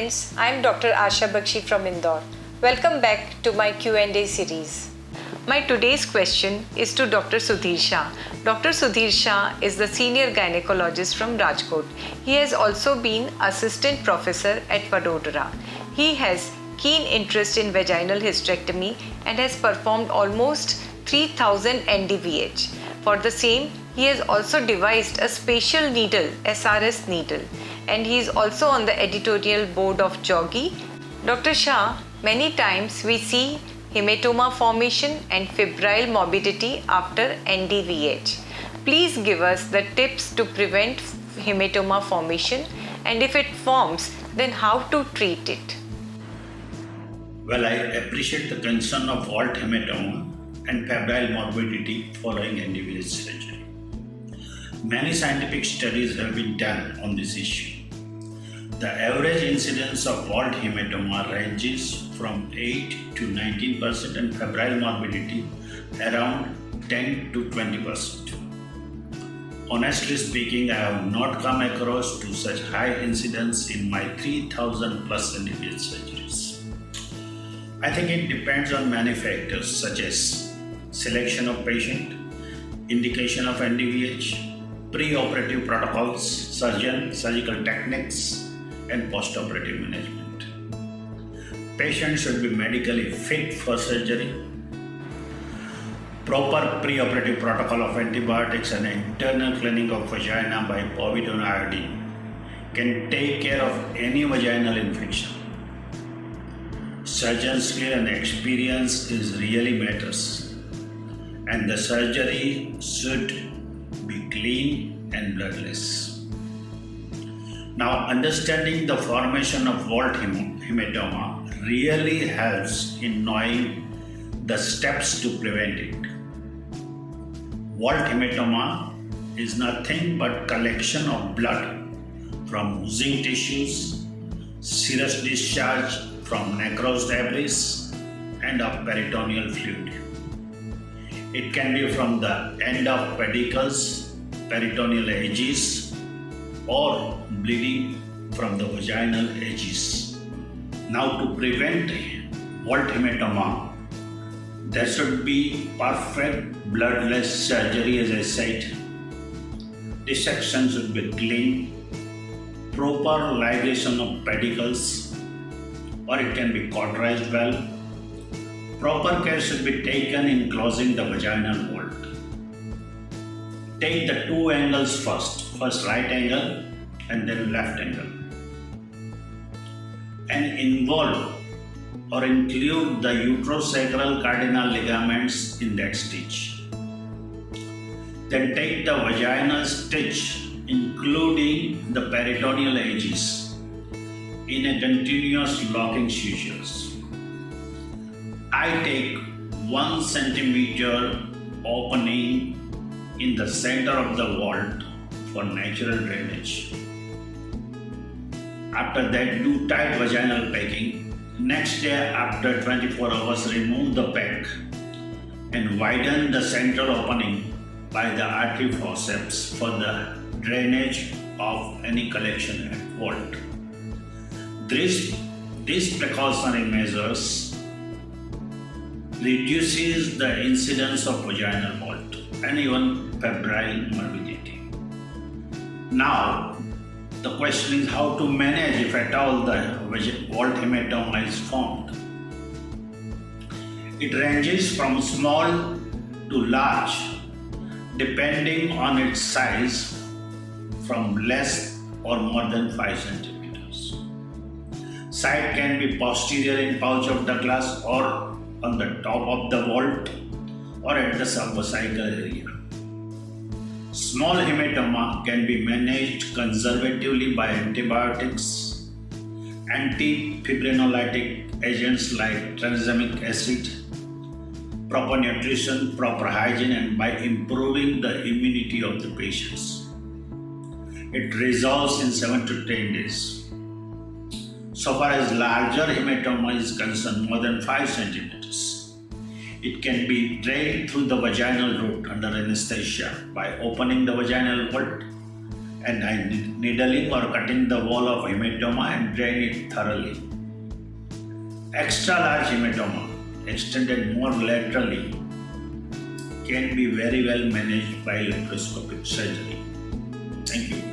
friends, I am Dr. Asha Bakshi from Indore. Welcome back to my Q&A series. My today's question is to Dr. Sudhir Shah. Dr. Sudhir Shah is the senior gynecologist from Rajkot. He has also been assistant professor at Vadodara. He has keen interest in vaginal hysterectomy and has performed almost 3000 NDVH. For the same, he has also devised a special needle, SRS needle, and he is also on the editorial board of Joggi. Dr. Shah, many times we see hematoma formation and febrile morbidity after NDVH. Please give us the tips to prevent hematoma formation, and if it forms, then how to treat it. Well, I appreciate the concern of vault hematoma and febrile morbidity following NDVH surgery. Many scientific studies have been done on this issue. The average incidence of vault hematoma ranges from 8 to 19% and febrile morbidity around 10 to 20%. Honestly speaking, I have not come across to such high incidence in my 3000 plus NDVH surgeries. I think it depends on many factors such as selection of patient, indication of NDVH, pre-operative protocols, surgical techniques, and post-operative management. Patients should be medically fit for surgery. Proper pre-operative protocol of antibiotics and internal cleaning of vagina by povidone iodine can take care of any vaginal infection. Surgeon skill and experience is really matters, and the surgery should be clean and bloodless. Now, understanding the formation of vault hematoma really helps in knowing the steps to prevent it. Vault hematoma is nothing but collection of blood from oozing tissues, serous discharge from necrosed debris, and of peritoneal fluid. It can be from the end of pedicles, peritoneal edges, or bleeding from the vaginal edges. Now, to prevent vault hematoma, there should be perfect bloodless surgery, as I said. Dissection should be clean, proper ligation of pedicles, or it can be cauterized well. Proper care should be taken in closing the vaginal vault. Take the two angles first right angle and then left angle, and involve or include the uterosacral cardinal ligaments in that stitch. Then take the vaginal stitch, including the peritoneal edges, in a continuous locking sutures. I take 1 centimeter opening in the center of the vault for natural drainage. After that, do tight vaginal packing. Next day, after 24 hours, remove the pack and widen the central opening by the artery forceps for the drainage of any collection at vault. These precautionary measures reduces the incidence of vaginal vault and even febrile morbidity. Now, the question is how to manage if at all the vault hematoma is formed. It ranges from small to large depending on its size, from less or more than 5 centimeters. Site can be posterior in pouch of Douglas or on the top of the vault or at the subvesical area. Small hematoma can be managed conservatively by antibiotics, antifibrinolytic agents like tranexamic acid, proper nutrition, proper hygiene, and by improving the immunity of the patients. It resolves in 7 to 10 days. So far as larger hematoma is concerned, more than 5 centimeters, it can be drained through the vaginal route under anesthesia by opening the vaginal vault and needling or cutting the wall of hematoma and drain it thoroughly. Extra large hematoma, extended more laterally, can be very well managed by laparoscopic surgery. Thank you.